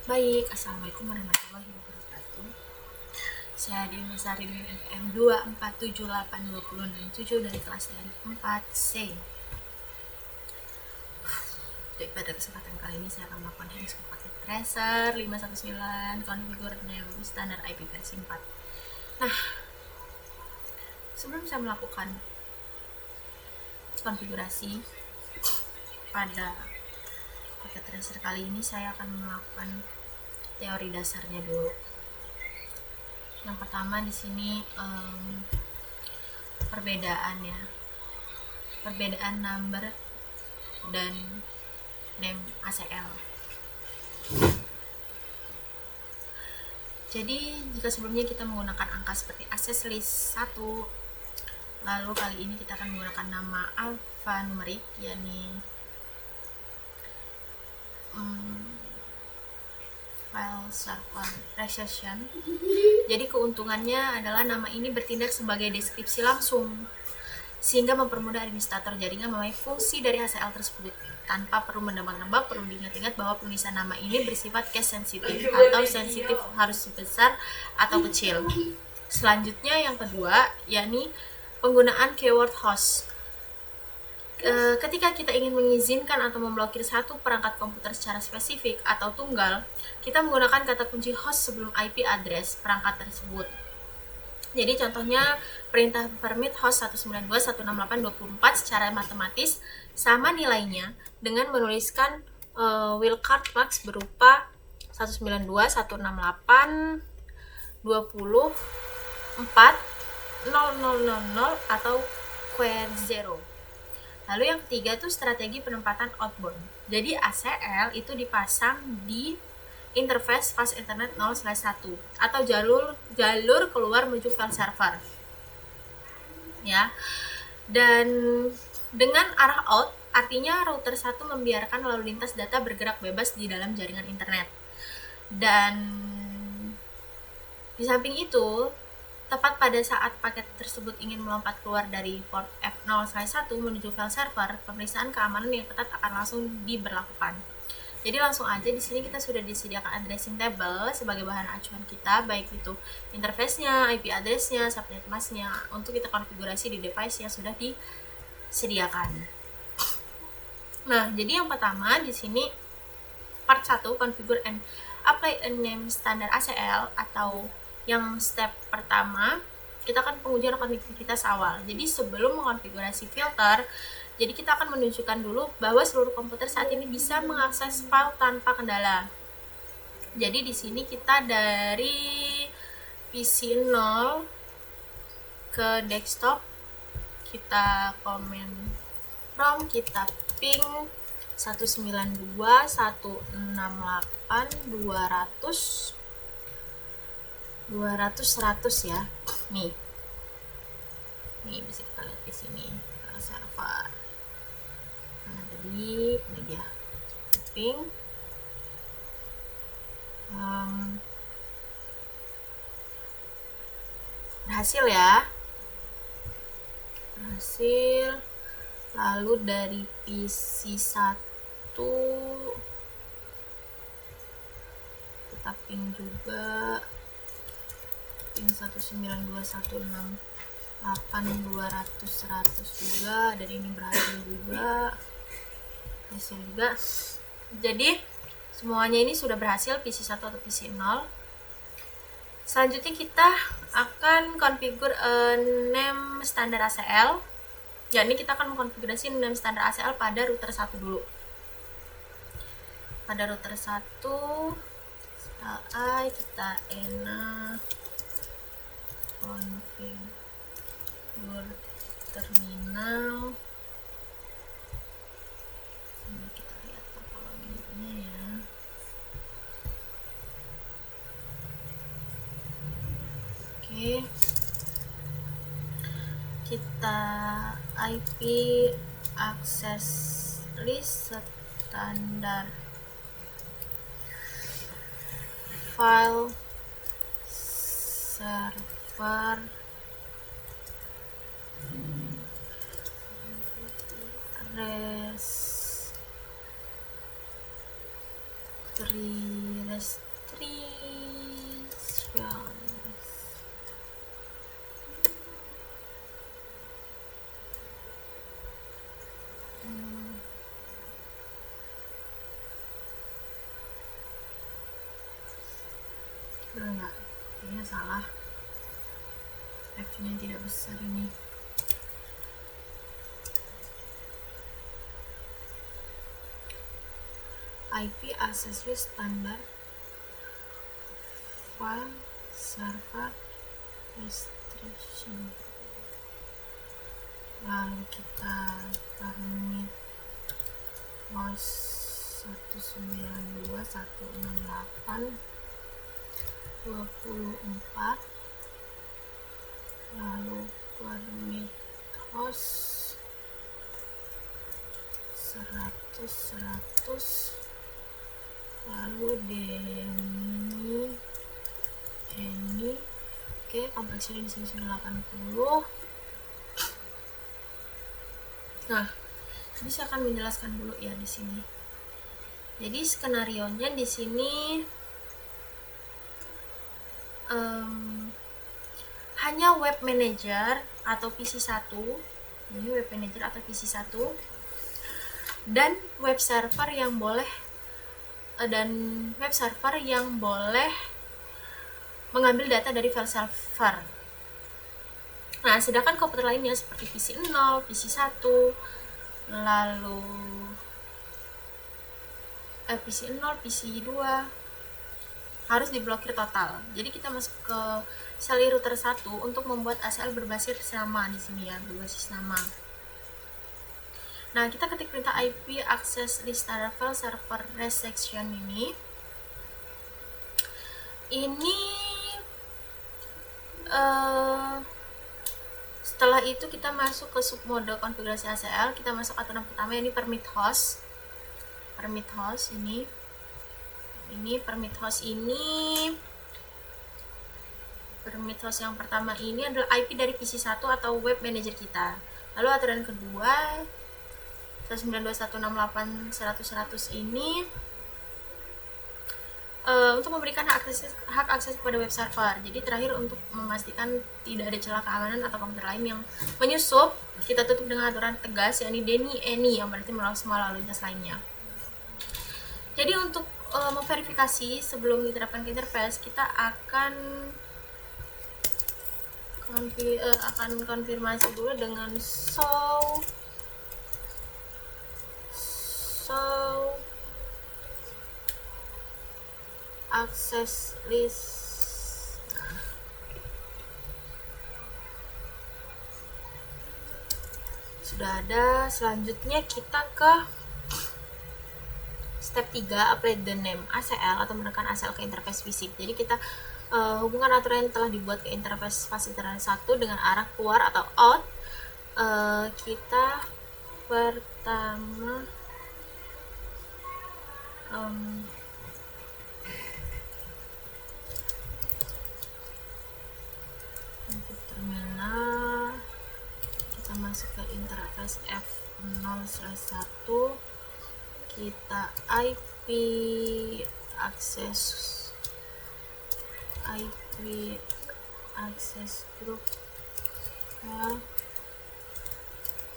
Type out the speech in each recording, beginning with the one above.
Baik, Assalamualaikum warahmatullahi wabarakatuh. Saya Dina Sari dengan NPM 2478267 dari kelas dari 4C. Jadi pada kesempatan kali ini saya akan melakukan hands-on paket tracer 519 configure name standar IP versi 4. Nah, sebelum saya melakukan konfigurasi pada paket tracer kali ini, saya akan melakukan teori dasarnya dulu. Yang pertama di sini perbedaan number dan name ACL. Jadi jika sebelumnya kita menggunakan angka seperti access list 1, lalu kali ini kita akan menggunakan nama alphanumerik, yakni file server precision. Jadi keuntungannya adalah nama ini bertindak sebagai deskripsi langsung, sehingga mempermudah administrator jaringan memahami fungsi dari ACL tersebut. Tanpa perlu menebak-nebak, perlu diingat-ingat bahwa penulisan nama ini bersifat case sensitif atau sensitif harus besar atau kecil. Selanjutnya yang kedua, yakni penggunaan keyword host. Ketika kita ingin mengizinkan atau memblokir satu perangkat komputer secara spesifik atau tunggal, kita menggunakan kata kunci host sebelum IP address perangkat tersebut. Jadi contohnya perintah permit host 192.168.24 secara matematis sama nilainya dengan menuliskan wildcard max berupa 192.168.24.0000 atau query 0. Lalu yang ketiga tuh strategi penempatan outbound. Jadi ACL itu dipasang di interface fast internet 0/1 atau jalur keluar menuju file server. Ya. Dan dengan arah out artinya router 1 membiarkan lalu lintas data bergerak bebas di dalam jaringan internet. Dan di samping itu, tepat pada saat paket tersebut ingin melompat keluar dari port F0/1 menuju file server, pemeriksaan keamanan yang ketat akan langsung diberlakukan. Jadi langsung aja di sini kita sudah disediakan addressing table sebagai bahan acuan kita, baik itu interface-nya, IP address-nya, subnet mask-nya, untuk kita konfigurasi di device yang sudah disediakan. Nah, jadi yang pertama di sini part 1 configure and apply a name standard ACL, atau yang step pertama kita akan pengujian konektivitas awal. Jadi sebelum mengonfigurasi filter, jadi kita akan menunjukkan dulu bahwa seluruh komputer saat ini bisa mengakses file tanpa kendala. Jadi di sini kita dari PC 0 ke desktop, kita comment from, kita ping 192.168.200 100 ya. Nih bisa kita lihat di sini server. Nah, tadi ini dia ping. Berhasil ya. Berhasil. Lalu dari PC 1 kita ping juga, ping 192.168.200 juga, dan ini berhasil juga. Jadi semuanya ini sudah berhasil, PC 1 atau PC 0. Selanjutnya kita akan configure name standar ACL. Yakni kita akan mengkonfigurasi name standar ACL pada router 1 dulu. Pada router 1 kita enak configure terminal. Ini kita lihat topologinya ya. Oke. Kita IP access list standar file server restrictions. Enggak, kayaknya salah. F-nya tidak besar ini. IP access standard file server restriction. Lalu kita permit host 192.168.24, lalu permit host 100, lalu demi ini. Oke, kompleksnya di sini sudah 80. Nah, jadi saya akan menjelaskan dulu ya di sini. Jadi skenarionya di sini hanya web manager atau PC1, ini web manager atau PC1, dan web server yang boleh mengambil data dari file server. Nah, sedangkan komputer lainnya seperti PC0, PC1, lalu PC0, PC2 harus diblokir total. Jadi kita masuk ke sel router 1 untuk membuat ACL berbasis nama di sini ya, berbasis nama. Nah, kita ketik perintah IP access restart file server restriction ini. Setelah itu kita masuk ke submode konfigurasi ACL. Kita masuk aturan pertama, ini permit host. Permit host ini yang pertama ini adalah IP dari PC1 atau web manager kita. Lalu aturan kedua 192.168.100 ini untuk memberikan hak akses kepada web server. Jadi terakhir untuk memastikan tidak ada celah keamanan atau komputer lain yang menyusup, kita tutup dengan aturan tegas, yakni any yang berarti melalui semua lalu lintas lainnya. Jadi untuk memverifikasi sebelum diterapkan ke interface, kita akan konfirmasi dulu dengan show access list. Sudah ada. Selanjutnya kita ke step 3, apply the name ACL atau menekan ACL ke interface fisik. Jadi kita hubungan aturan yang telah dibuat ke interface fasilitator 1 dengan arah keluar atau out. Kita pertama untuk terminal, kita masuk ke interface F0/1, kita IP access group ya,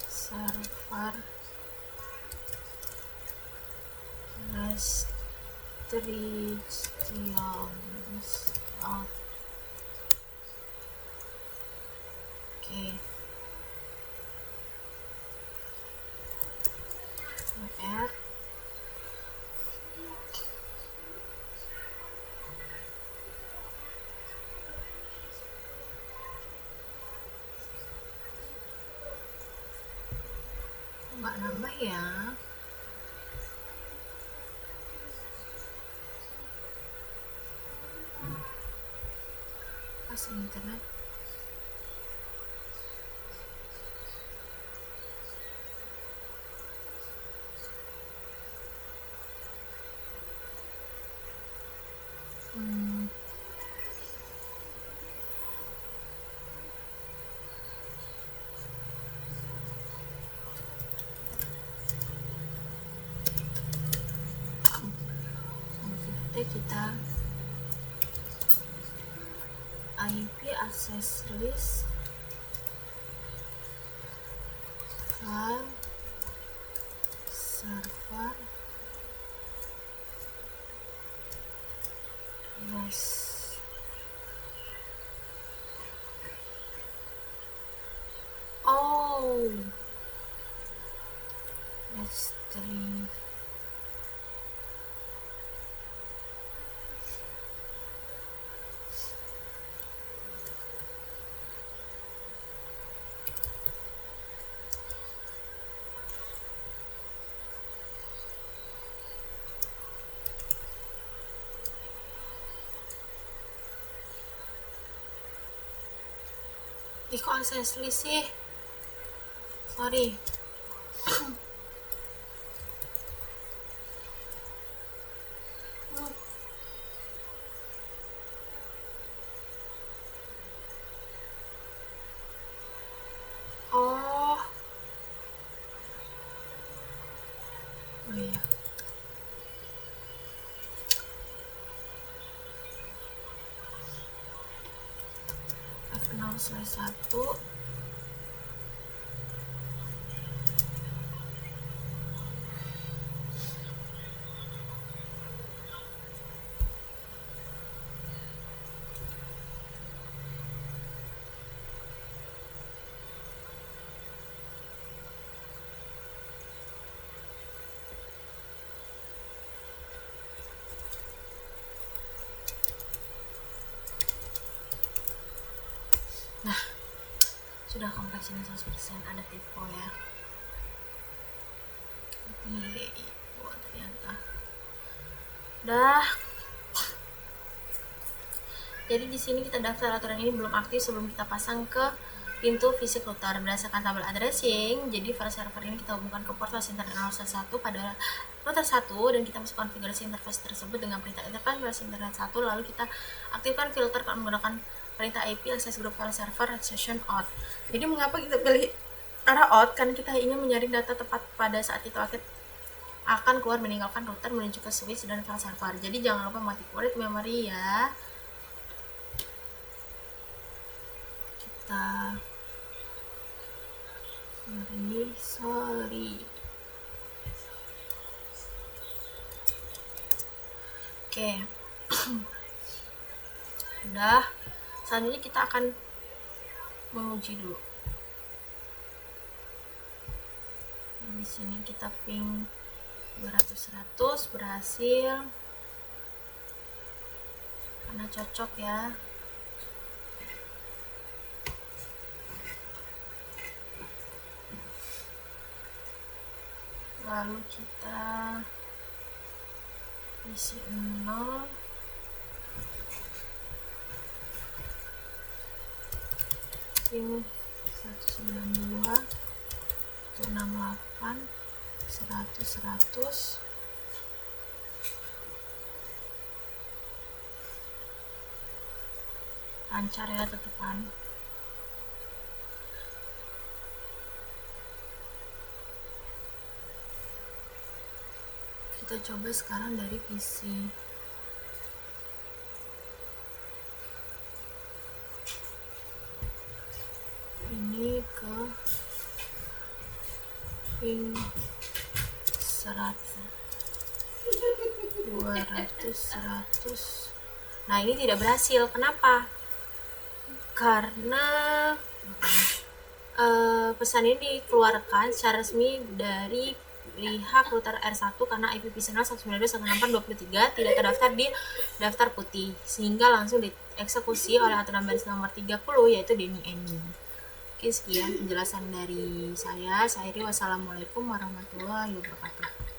server restrictions of R nggak nambah ya. Pas internet kita IP access list file server yes. Oh, that's the link. Ih, kok access list sih? Sorry. Oh iya. F0/1 Nah, sudah kompleks ini 100%, ada typo ya. Wah, ternyata udah. Jadi di sini kita daftar aturan ini belum aktif sebelum kita pasang ke pintu fisik router berdasarkan tabel addressing. Jadi file server ini kita hubungkan ke port internet 01 pada router 1 dan kita masuk konfigurasi interface tersebut dengan perintah interface internet 1, lalu kita aktifkan filter menggunakan perintah IP access group file server session out. Jadi mengapa kita pilih arah out? Karena kita ingin menyaring data tepat pada saat itu akan keluar meninggalkan router menuju ke switch dan file server. Jadi jangan lupa mati read memory ya. Kita sorry. Oke. Udah. Selanjutnya kita akan menguji dulu. Di sini kita ping 200 berhasil. Karena cocok ya. Lalu kita isi 0, ping 192, 168, 100, lancar ya tetepan. Kita coba sekarang dari PC. Ini ke ping 100, 200, 100. Nah, ini tidak berhasil. Kenapa? Karena pesan ini dikeluarkan secara resmi dari pihak router R1 karena IP pcnal 192.168.23 tidak terdaftar di daftar putih, sehingga langsung dieksekusi oleh aturan baris nomor 30 yaitu DNIMI. Oke, sekian penjelasan dari saya. Wassalamualaikum warahmatullahi wabarakatuh.